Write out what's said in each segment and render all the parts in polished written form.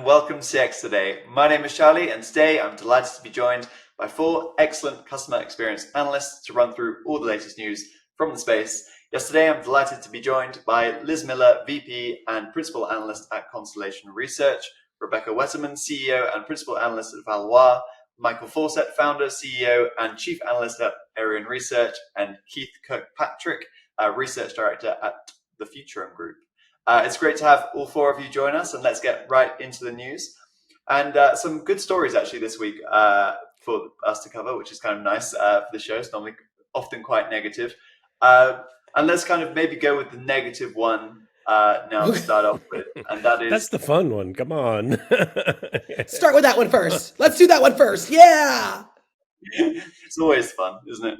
and welcome to CX Today. My name is Charlie, and today I'm delighted to be joined by 4 excellent customer experience analysts to run through all the latest news from the space. Yesterday, I'm delighted to be joined by Liz Miller, VP and Principal Analyst at Constellation Research, Rebecca Wetterman, CEO and Principal Analyst at Valois, Michael Fawcett, Founder, CEO and Chief Analyst at Arian Research, and Keith Kirkpatrick, Research Director at the Futurum Group. It's great to have all 4 of you join us, and let's get right into the news. And some good stories actually this week for us to cover, which is kind of nice for the show. It's normally often quite negative. And let's kind of maybe go with the negative one now to start off with. And that is... That's the fun one. Come on. Start with that one first. Let's do that one first. Yeah. It's always fun, isn't it?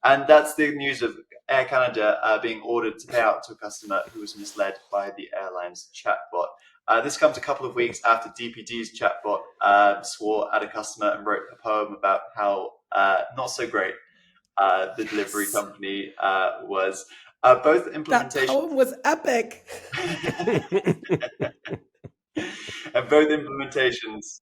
And that's the news of Air Canada being ordered to pay out to a customer who was misled by the airline's chatbot. This comes a couple of weeks after DPD's chatbot swore at a customer and wrote a poem about how not so great the delivery company was. Both implementations... That poem was epic. And both implementations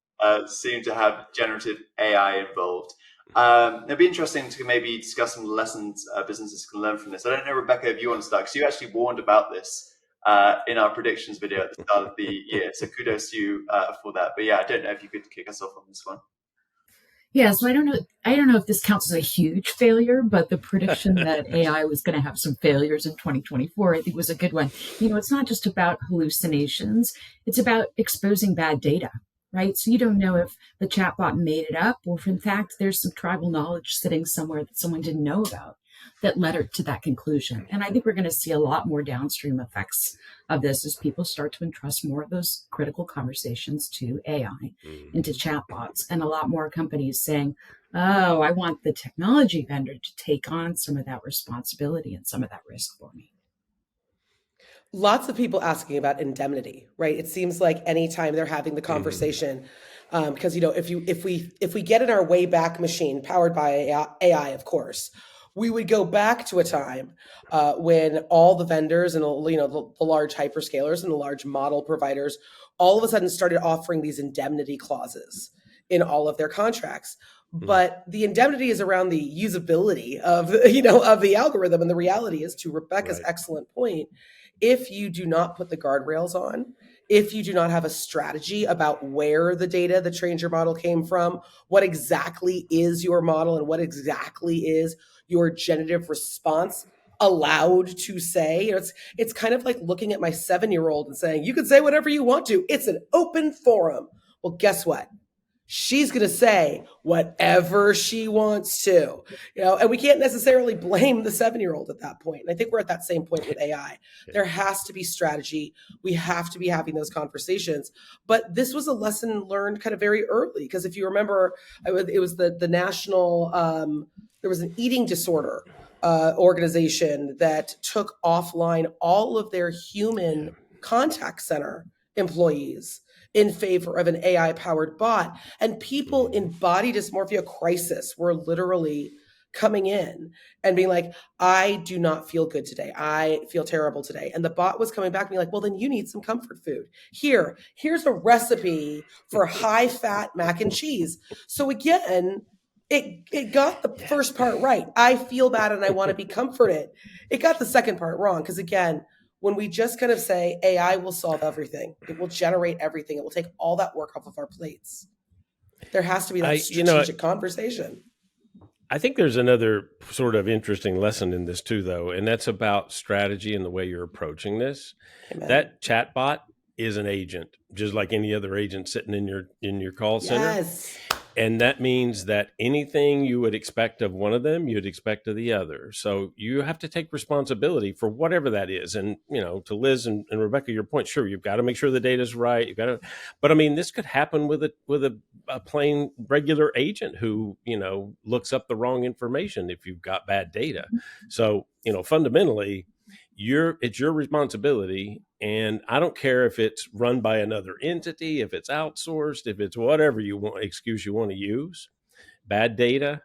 seem to have generative AI involved. It'd be interesting to maybe discuss some lessons businesses can learn from this. I don't know, Rebecca, if you want to start, because you actually warned about this in our predictions video at the start of the year. So kudos to you for that. But yeah, I don't know if you could kick us off on this one. Yeah, so I don't know if this counts as a huge failure, but the prediction that AI was going to have some failures in 2024, I think was a good one. You know, it's not just about hallucinations, it's about exposing bad data, right? So you don't know if the chatbot made it up or if in fact there's some tribal knowledge sitting somewhere that someone didn't know about that led her to that conclusion. And I think we're going to see a lot more downstream effects of this as people start to entrust more of those critical conversations to AI and to chatbots, and a lot more companies saying, oh, I want the technology vendor to take on some of that responsibility and some of that risk for me. Lots of people asking about indemnity, right? It seems like anytime they're having the conversation, because, you know, if we get in our Wayback Machine powered by AI, of course, we would go back to a time when all the vendors and, you know, the large hyperscalers and the large model providers all of a sudden started offering these indemnity clauses in all of their contracts. But the indemnity is around the usability of, you know, of the algorithm. And the reality is, to Rebecca's excellent point, if you do not put the guardrails on, if you do not have a strategy about where the data that trained your model came from, what exactly is your model and what exactly is your generative response allowed to say. You know, it's kind of like looking at my 7-year-old and saying, you can say whatever you want to. It's an open forum. Well, guess what? She's going to say whatever she wants to, you know, and we can't necessarily blame the 7-year-old at that point. And I think we're at that same point with AI. There has to be strategy. We have to be having those conversations. But this was a lesson learned kind of very early, because if you remember, it was the national, there was an eating disorder organization that took offline all of their human contact center employees in favor of an AI-powered bot. And people in body dysmorphia crisis were literally coming in and being like, I do not feel good today. I feel terrible today. And the bot was coming back and being like, well, then you need some comfort food. Here's a recipe for high-fat mac and cheese. So again, it got the first part right. I feel bad and I want to be comforted. It got the second part wrong, because again, when we just kind of say AI will solve everything, it will generate everything, it will take all that work off of our plates, there has to be that strategic conversation. I think there's another sort of interesting lesson in this too, though, and that's about strategy and the way you're approaching this. Amen. That chatbot is an agent, just like any other agent sitting in your call center. Yes. And that means that anything you would expect of one of them, you'd expect of the other. So you have to take responsibility for whatever that is. And, you know, to Liz and Rebecca, your point, sure, you've got to make sure the data's right. You've got to, but I mean, this could happen with a plain regular agent who, you know, looks up the wrong information if you've got bad data. So, you know, fundamentally, it's your responsibility. And I don't care if it's run by another entity, if it's outsourced, if it's whatever excuse you want to use. Bad data,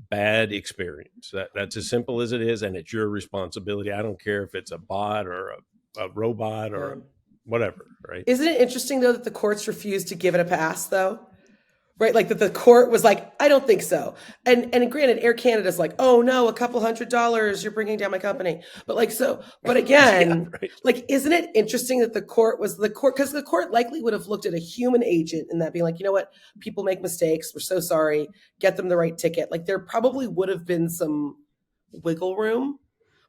bad experience. That's as simple as it is. And it's your responsibility. I don't care if it's a bot or a robot or whatever, right? Isn't it interesting though that the courts refused to give it a pass though? Right, like that the court was like, I don't think so. And granted, Air Canada's like, oh no, a couple $100, you're bringing down my company. But like so, but again, Yeah, right. like, isn't it interesting that the court because the court likely would have looked at a human agent and that being like, you know what, people make mistakes. We're so sorry. Get them the right ticket. Like there probably would have been some wiggle room,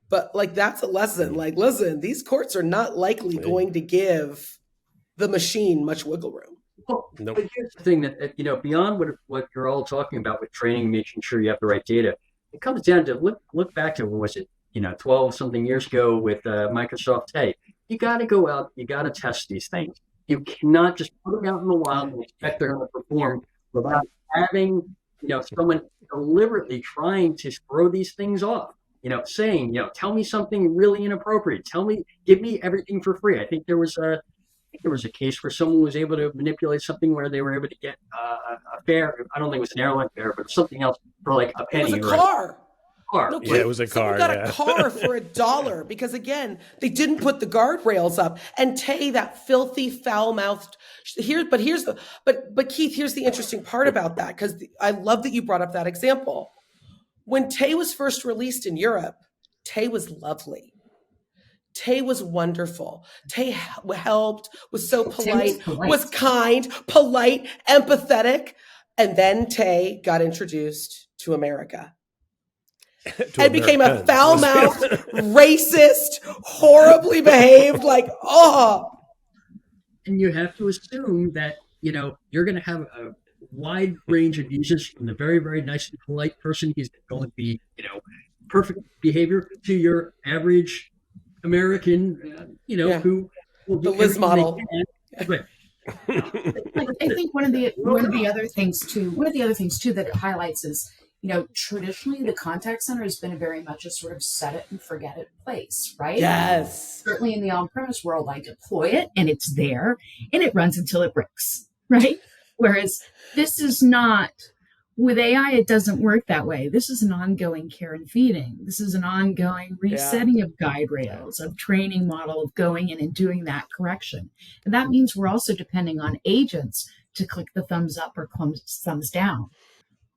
but like that's a lesson. Like, listen, these courts are not likely going to give the machine much wiggle room. Well, Nope. but here's the thing that, beyond what you're all talking about with training, making sure you have the right data, it comes down to look back to, what was it, 12 something years ago with Microsoft. Hey, you got to go out, you got to test these things. You cannot just put them out in the wild and expect they're going to perform without having, someone deliberately trying to throw these things off. Saying, tell me something really inappropriate. Give me everything for free. I think there was a case where someone was able to manipulate something where they were able to get a fare. I don't think it was an airline fare, but something else for like a penny. It was a car. Car. No, Yeah, it was a car. Someone got a car for $1 because again, they didn't put the guardrails up. And Tay, that filthy, foul-mouthed. But Keith, here's the interesting part about that, because I love that you brought up that example. When Tay was first released in Europe, Tay was lovely. Tay was wonderful. Tay helped, was so polite, was kind, polite, empathetic. And then Tay got introduced to America. And became a foul-mouthed, racist, horribly behaved, like, And you have to assume that, you're going to have a wide range of users, from the very, very nice and polite person who's going to be, perfect behavior, to your average American, who will do the Liz model. Right. I think one of the other things too that it highlights is, traditionally the contact center has been very much a sort of set it and forget it place, right? Yes. Certainly in the on-premise world, I deploy it and it's there and it runs until it breaks, right? Whereas this is not, with AI, it doesn't work that way. This is an ongoing care and feeding. This is an ongoing resetting of guide rails, of training model, of going in and doing that correction. And that means we're also depending on agents to click the thumbs up or thumbs down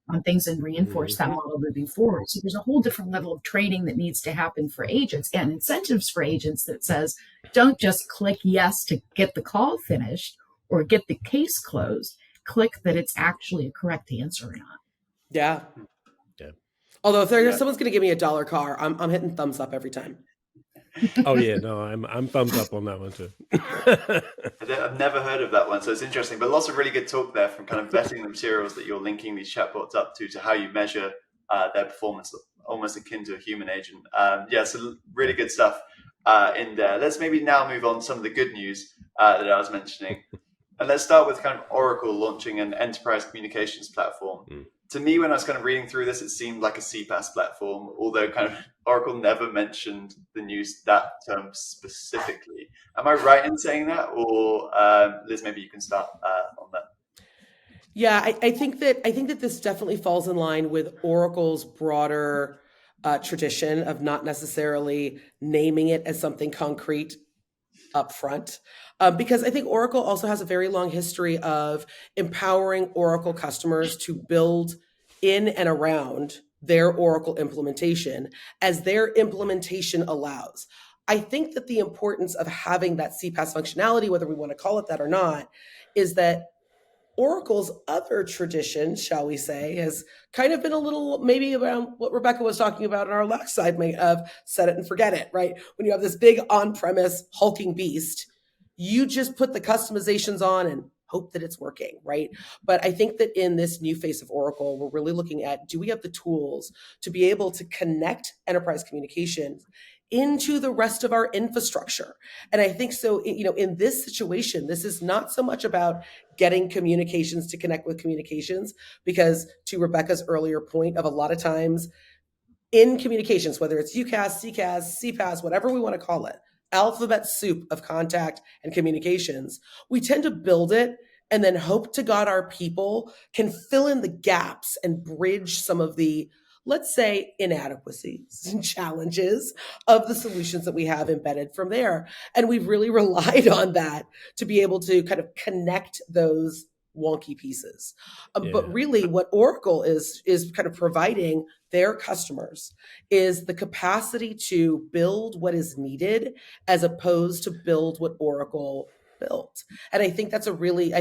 on things and reinforce that model moving forward. So there's a whole different level of training that needs to happen for agents and incentives for agents that says, don't just click yes to get the call finished or get the case closed. Click that it's actually a correct answer or not. Yeah. Yeah. Although if someone's going to give me $1 car, I'm hitting thumbs up every time. Oh yeah, no, I'm thumbs up on that one too. I've never heard of that one, so it's interesting. But lots of really good talk there from kind of vetting the materials that you're linking these chatbots up to how you measure their performance, almost akin to a human agent. So really good stuff in there. Let's maybe now move on to some of the good news that I was mentioning. And let's start with kind of Oracle launching an enterprise communications platform. To me, when I was kind of reading through this, it seemed like a CPaaS platform, although kind of Oracle never mentioned that term specifically. Am I right in saying that? Or Liz, maybe you can start on that. Yeah, I think that this definitely falls in line with Oracle's broader tradition of not necessarily naming it as something concrete up front. Because I think Oracle also has a very long history of empowering Oracle customers to build in and around their Oracle implementation as their implementation allows. I think that the importance of having that CPaaS functionality, whether we want to call it that or not, is that Oracle's other tradition, shall we say, has kind of been a little maybe around what Rebecca was talking about in our last segment of set it and forget it, right? When you have this big on-premise hulking beast, you just put the customizations on and hope that it's working, right? But I think that in this new face of Oracle, we're really looking at, do we have the tools to be able to connect enterprise communications into the rest of our infrastructure? And I think so, in this situation, this is not so much about getting communications to connect with communications, because to Rebecca's earlier point of a lot of times in communications, whether it's UCaaS, CCaaS, CPaaS, whatever we want to call it, alphabet soup of contact and communications, we tend to build it and then hope to God our people can fill in the gaps and bridge some of the let's say, inadequacies and challenges of the solutions that we have embedded from there. And we've really relied on that to be able to kind of connect those wonky pieces. But really what Oracle is kind of providing their customers is the capacity to build what is needed as opposed to build what Oracle built. And I think that's really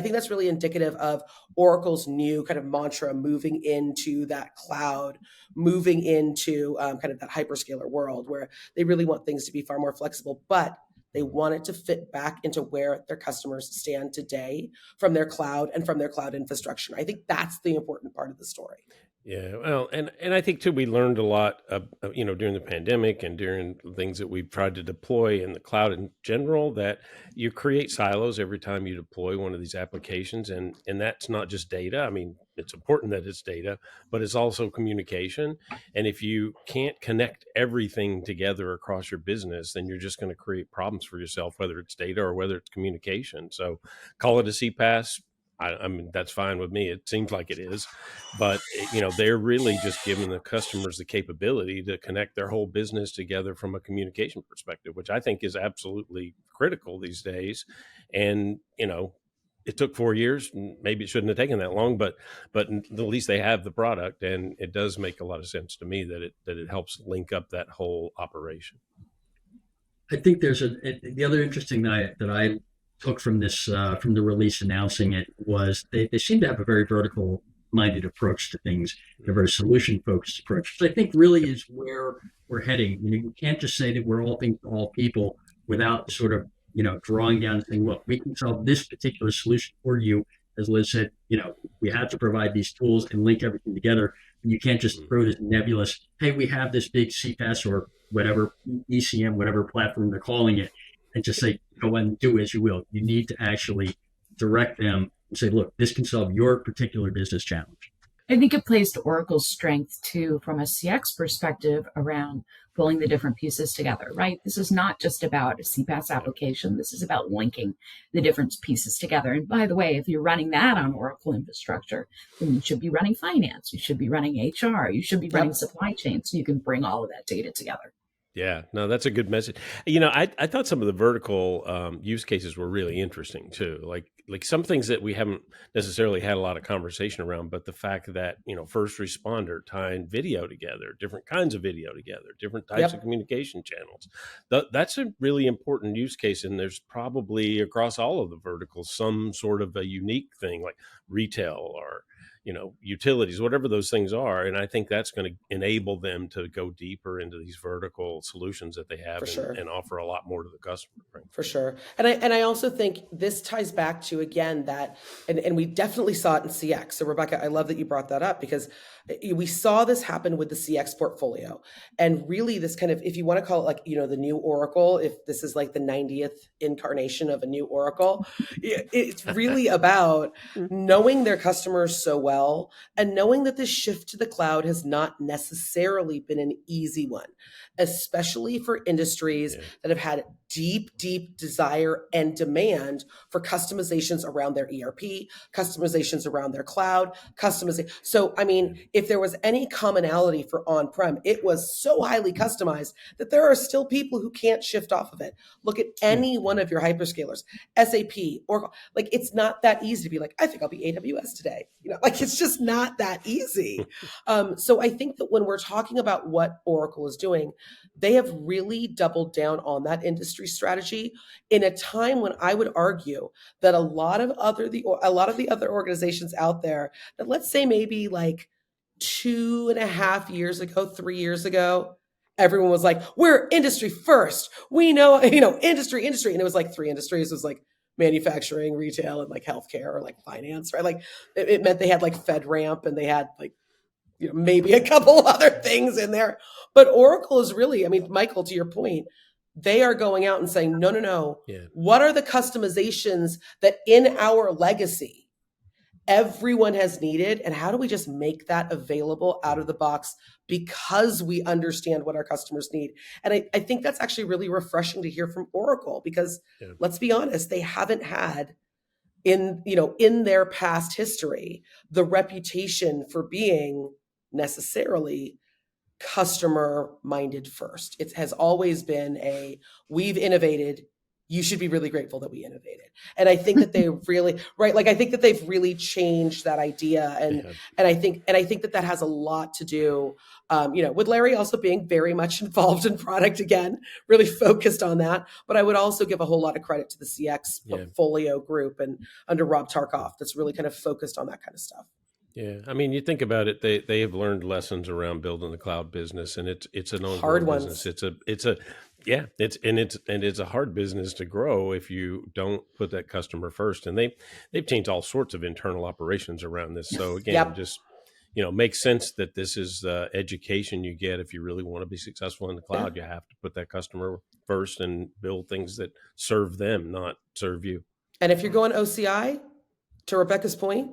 indicative of Oracle's new kind of mantra, moving into that cloud, moving into kind of that hyperscaler world where they really want things to be far more flexible, but they want it to fit back into where their customers stand today from their cloud and from their cloud infrastructure. I think that's the important part of the story. Yeah, well, and I think too, we learned a lot, during the pandemic and during things that we've tried to deploy in the cloud in general, that you create silos every time you deploy one of these applications, and that's not just data. I mean, it's important that it's data, but it's also communication. And if you can't connect everything together across your business, then you're just going to create problems for yourself, whether it's data or whether it's communication. So call it a CPaaS. I mean, that's fine with me. It seems like it is, but they're really just giving the customers the capability to connect their whole business together from a communication perspective, which I think is absolutely critical these days. And, it took 4 years. Maybe it shouldn't have taken that long, but at least they have the product, and it does make a lot of sense to me that it helps link up that whole operation. I think there's the other interesting that I took from this from the release announcing it was they seem to have a very vertical minded approach to things, a very solution focused approach, which I think really is where we're heading. You can't just say that we're all things to all people without sort of drawing down and saying, look, we can solve this particular solution for you. As Liz said, we have to provide these tools and link everything together. And you can't just throw this nebulous, hey, we have this big CPaaS or whatever ECM, whatever platform they're calling it, and just say, go and do as you will. You need to actually direct them and say, look, this can solve your particular business challenge. I think it plays to Oracle's strength too, from a CX perspective, around pulling the different pieces together, right? This is not just about a CPaaS application. This is about linking the different pieces together. And by the way, if you're running that on Oracle infrastructure, then you should be running finance. You should be running HR. You should be running supply chain, so you can bring all of that data together. Yeah, no, that's a good message. I thought some of the vertical use cases were really interesting too. Like some things that we haven't necessarily had a lot of conversation around, but the fact that, first responder tying video together, different kinds of video together, different types of communication channels. That's a really important use case. And there's probably across all of the verticals, some sort of a unique thing like retail or utilities, whatever those things are. And I think that's going to enable them to go deeper into these vertical solutions that they have and offer a lot more to the customer. Right? For sure. And I also think this ties back to, again, that, and we definitely saw it in CX. So Rebecca, I love that you brought that up, because we saw this happen with the CX portfolio. And really this kind of, if you want to call it like, the new Oracle, if this is like the 90th incarnation of a new Oracle, it's really about knowing their customers so well and knowing that this shift to the cloud has not necessarily been an easy one, especially for industries that have had deep desire and demand for customizations around their ERP, customizations around their cloud, customization. So, I mean, if there was any commonality for on-prem, it was so highly customized that there are still people who can't shift off of it. Look at any one of your hyperscalers, SAP, Oracle. Like, it's not that easy to be like, I think I'll be AWS today. It's just not that easy. So I think that when we're talking about what Oracle is doing, they have really doubled down on that industry strategy in a time when I would argue that a lot of the other organizations out there that, let's say maybe like 2.5 years ago, 3 years ago, everyone was like, we're industry first. We know, industry. And it was like 3 industries. It was like manufacturing, retail, and like healthcare or like finance, right? Like it meant they had like FedRAMP and they had like, maybe a couple other things in there. But Oracle is really, Michael, to your point, they are going out and saying, no. Yeah. What are the customizations that in our legacy everyone has needed? And how do we just make that available out of the box because we understand what our customers need? And I think that's actually really refreshing to hear from Oracle, because let's be honest, they haven't had in their past history the reputation for being necessarily customer minded first. It has always been we've innovated. You should be really grateful that we innovated. And I think that they really, right. Like, I think that they've really changed that idea. And I think that has a lot to do, with Larry also being very much involved in product again, really focused on that. But I would also give a whole lot of credit to the CX portfolio group and under Rob Tarkoff that's really kind of focused on that kind of stuff. Yeah, I mean, you think about it; they have learned lessons around building the cloud business, and it's an ongoing hard business. It's a hard business to grow if you don't put that customer first. And they've changed all sorts of internal operations around this. So again, just makes sense that this is the education you get if you really want to be successful in the cloud. You have to put that customer first and build things that serve them, not serve you. And if you're going OCI, to Rebecca's point,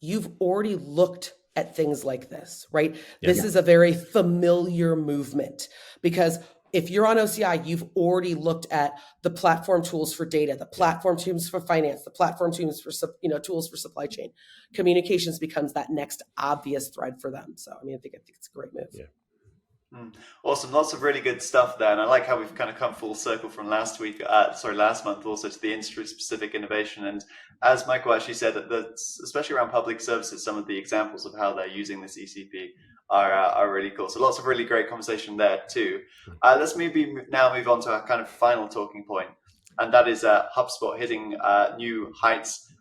you've already looked at things like this, right? This is a very familiar movement, because if you're on OCI, you've already looked at the platform tools for data, the platform tools for finance, the platform tools for tools for supply chain. Communications becomes that next obvious thread for them. So I think it's a great move. Yeah. Awesome. Lots of really good stuff there. And I like how we've kind of come full circle from last month also to the industry specific innovation. And as Michael actually said, that especially around public services, some of the examples of how they're using this ECP are really cool. So lots of really great conversation there too. Let's maybe now move on to our kind of final talking point. And that is HubSpot hitting new heights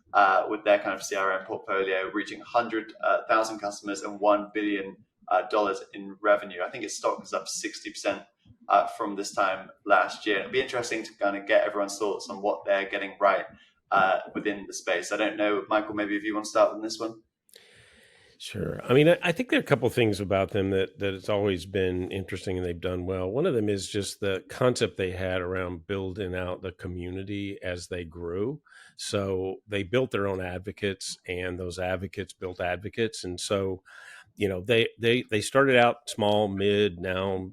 with their kind of CRM portfolio, reaching 100,000 customers and $1 billion in revenue. I think its stock is up 60% from this time last year. It'd be interesting to kind of get everyone's thoughts on what they're getting right within the space. I don't know, Michael, maybe if you want to start on this one. Sure. I mean, I think there are a couple of things about them that it's always been interesting and they've done well. One of them is just the concept they had around building out the community as they grew. So they built their own advocates, and those advocates built advocates. And so, they started out small, mid, now,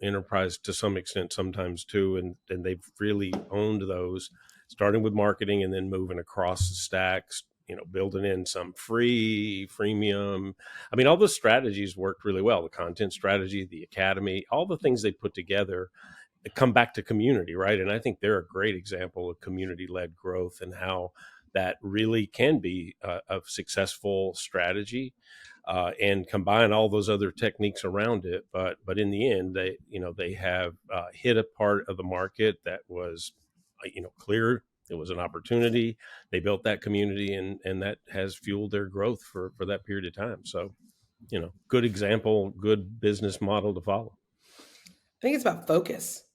enterprise to some extent sometimes too. And they've really owned those, starting with marketing and then moving across the stacks, building in some freemium. I mean, all those strategies worked really well. The content strategy, the academy, all the things they put together come back to community, right? And I think they're a great example of community-led growth and how that really can be a successful strategy. And combine all those other techniques around it, but in the end, they have hit a part of the market that was, clear. It was an opportunity. They built that community, and that has fueled their growth for that period of time. So, good example, good business model to follow. I think it's about focus,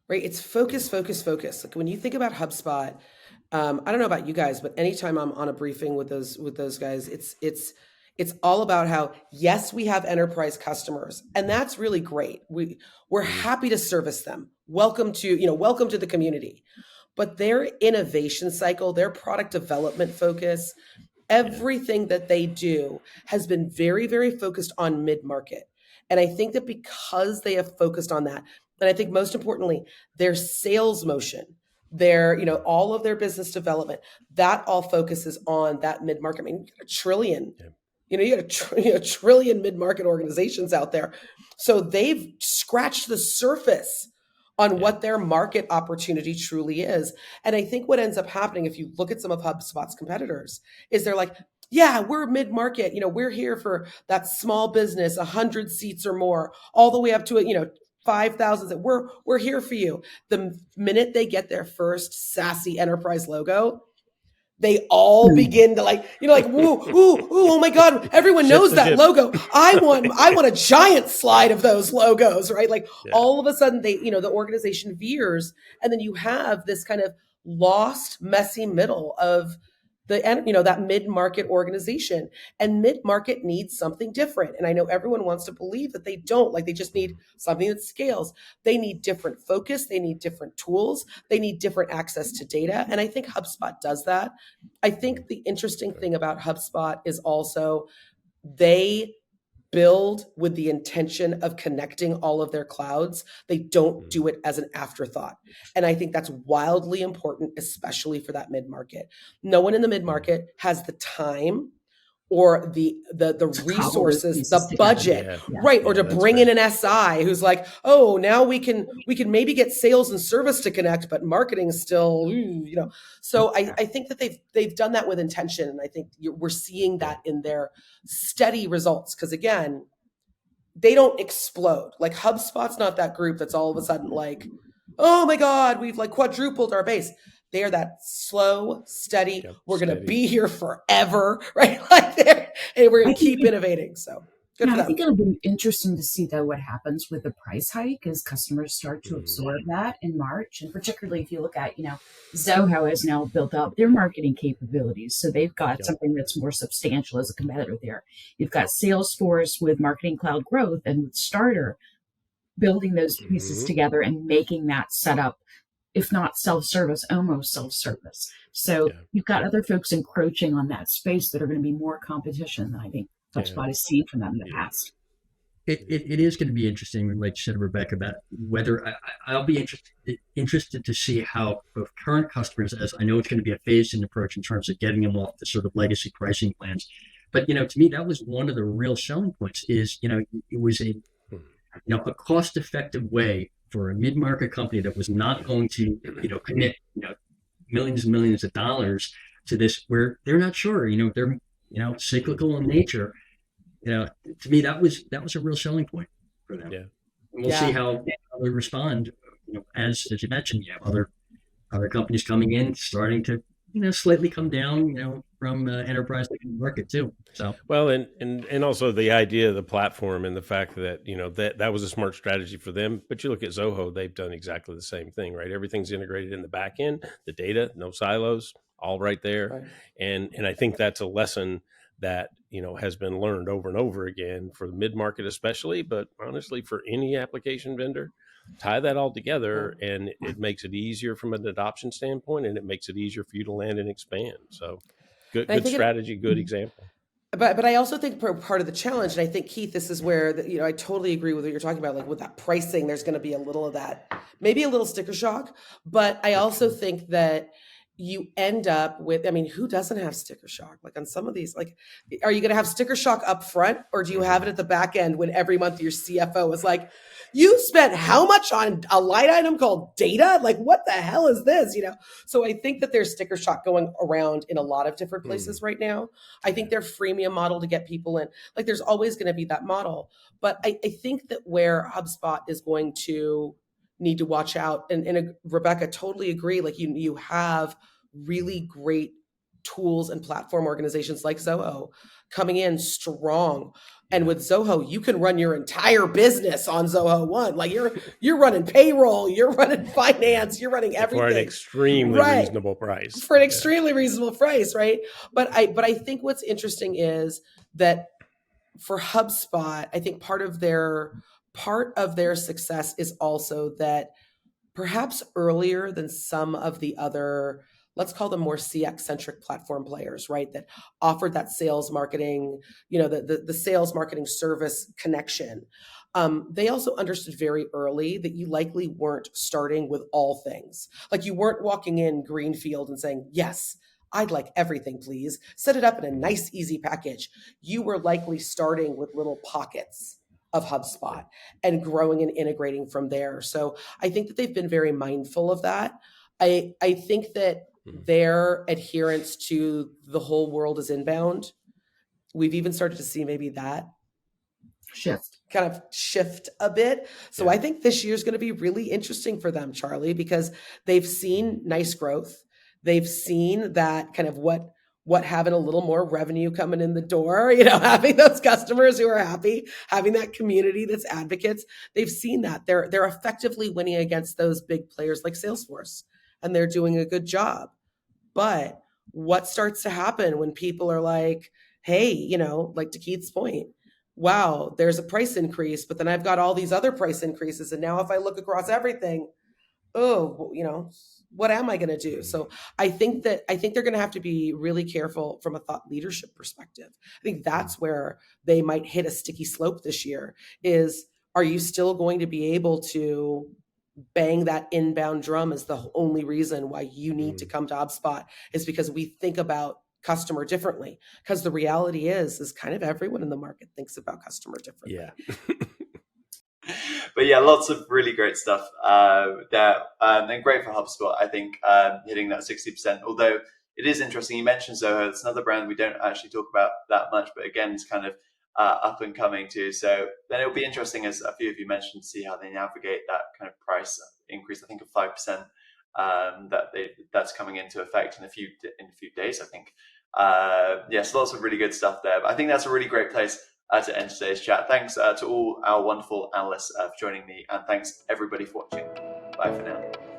right? It's focus. Like when you think about HubSpot, I don't know about you guys, but anytime I'm on a briefing with those guys, it's all about how, yes, we have enterprise customers, and that's really great. We're happy to service them. Welcome to the community. But their innovation cycle, their product development focus, everything that they do has been very, very focused on mid-market. And I think that because they have focused on that, and I think most importantly, their sales motion, all of their business development, that all focuses on that mid-market. I mean, you got $1 trillion. You got a trillion mid-market organizations out there. So they've scratched the surface on what their market opportunity truly is. And I think what ends up happening, if you look at some of HubSpot's competitors, is they're like, yeah, we're mid-market. We're here for that small business, 100 seats or more, all the way up to 5,000. We're here for you. The minute they get their first sassy enterprise logo, they all begin to oh my God, everyone knows that logo. I want a giant slide of those logos, right? All of a sudden the organization veers, and then you have this kind of lost, messy middle of that mid-market organization, and mid-market needs something different. And I know everyone wants to believe that they don't, they just need something that scales. They need different focus. They need different tools. They need different access to data. And I think HubSpot does that. I think the interesting thing about HubSpot is also they build with the intention of connecting all of their clouds. They don't do it as an afterthought. And I think that's wildly important, especially for that mid-market. No one in the mid-market has the time or the To cobble those resources, pieces the together. budget, Yeah. right? Or to that's bring fair. in an SI who's like, oh, now we can maybe get sales and service to connect, but marketing is still, So I think that they've done that with intention, and I think we're seeing that in their steady results. Because again, they don't explode. Like HubSpot's not that group that's all of a sudden like, oh my God, we've like quadrupled our base. They are that slow, steady. Yep, we're going to steady. be here forever, right? Like there, and we're going I to keep think innovating. So good for I them. think it'll be interesting to see though what happens with the price hike as customers start to absorb that in March, and particularly if you look at Zoho has now built up their marketing capabilities, so they've got Yep. something that's more substantial as a competitor there. You've got Salesforce with Marketing Cloud Growth and with Starter building those pieces together and making that setup, if not self-service, almost self-service. So Yeah. you've got other folks encroaching on that space that are going to be more competition than I think HubSpot has seen from them in the past. It is going to be interesting, like you said, Rebecca, about whether I'll be interested to see how both current customers, as I know it's going to be a phased-in approach in terms of getting them off the sort of legacy pricing plans. But to me, that was one of the real selling points. Is it was a cost-effective way for a mid-market company that was not going to commit millions and millions of dollars to this, where they're not sure. They're cyclical in nature. To me, that was a real selling point for them. Yeah. And we'll see how they respond. As you mentioned, you have other companies coming in, starting to slightly come down, from enterprise to market too. So Well, and also the idea of the platform and the fact that that was a smart strategy for them. But you look at Zoho; they've done exactly the same thing, right? Everything's integrated in the back end, the data, no silos, all right there. Right. And I think that's a lesson that has been learned over and over again for the mid-market especially, but honestly for any application vendor. Tie that all together and it makes it easier from an adoption standpoint, and it makes it easier for you to land and expand. So good strategy, good example. But I also think part of the challenge, and I think, Keith, this is where I totally agree with what you're talking about. Like with that pricing, there's going to be a little of that, maybe a little sticker shock. But I also think that you end up with, who doesn't have sticker shock? Like on some of these, like, are you going to have sticker shock up front, or do you have it at the back end when every month your CFO is like, you spent how much on a line item called data? Like, what the hell is this? So I think that there's sticker shock going around in a lot of different places right now. I think their freemium model to get people in, like, there's always going to be that model. But I think that where HubSpot is going to need to watch out, and Rebecca, totally agree. Like you have really great tools and platform organizations like Zoho coming in strong. And with Zoho, you can run your entire business on Zoho One. Like you're running payroll, you're running finance, you're running everything for an extremely reasonable price. For an extremely reasonable price, right? But I think what's interesting is that for HubSpot, I think part of their success is also that perhaps earlier than some of the other, let's call them more CX-centric platform players, right? That offered that sales marketing, the sales marketing service connection. They also understood very early that you likely weren't starting with all things. Like you weren't walking in greenfield and saying, yes, I'd like everything, please. Set it up in a nice, easy package. You were likely starting with little pockets of HubSpot and growing and integrating from there. So I think that they've been very mindful of that. I think that their adherence to the whole world is inbound. We've even started to see maybe that shift a bit. So I think this year is going to be really interesting for them, Charlie, because they've seen nice growth. They've seen that kind of what having a little more revenue coming in the door, having those customers who are happy, having that community that's advocates. They've seen that they're effectively winning against those big players like Salesforce, and they're doing a good job. But what starts to happen when people are like, hey, like to Keith's point, wow, there's a price increase, but then I've got all these other price increases. And now if I look across everything, what am I going to do? So I think they're going to have to be really careful from a thought leadership perspective. I think that's where they might hit a sticky slope this year is, are you still going to be able to bang that inbound drum as the only reason why you need to come to HubSpot is because we think about customer differently, because the reality is kind of everyone in the market thinks about customer differently. Yeah. But yeah, lots of really great stuff there, and great for HubSpot. I think hitting that 60%. Although it is interesting, you mentioned Zoho. It's another brand we don't actually talk about that much, but again, it's kind of up and coming too. So then it'll be interesting, as a few of you mentioned, to see how they navigate that kind of price increase. I think of 5% that's coming into effect in a few days. I think. Yes, lots of really good stuff there. But I think that's a really great place to end today's chat. Thanks to all our wonderful analysts for joining me, and thanks everybody for watching. Bye for now.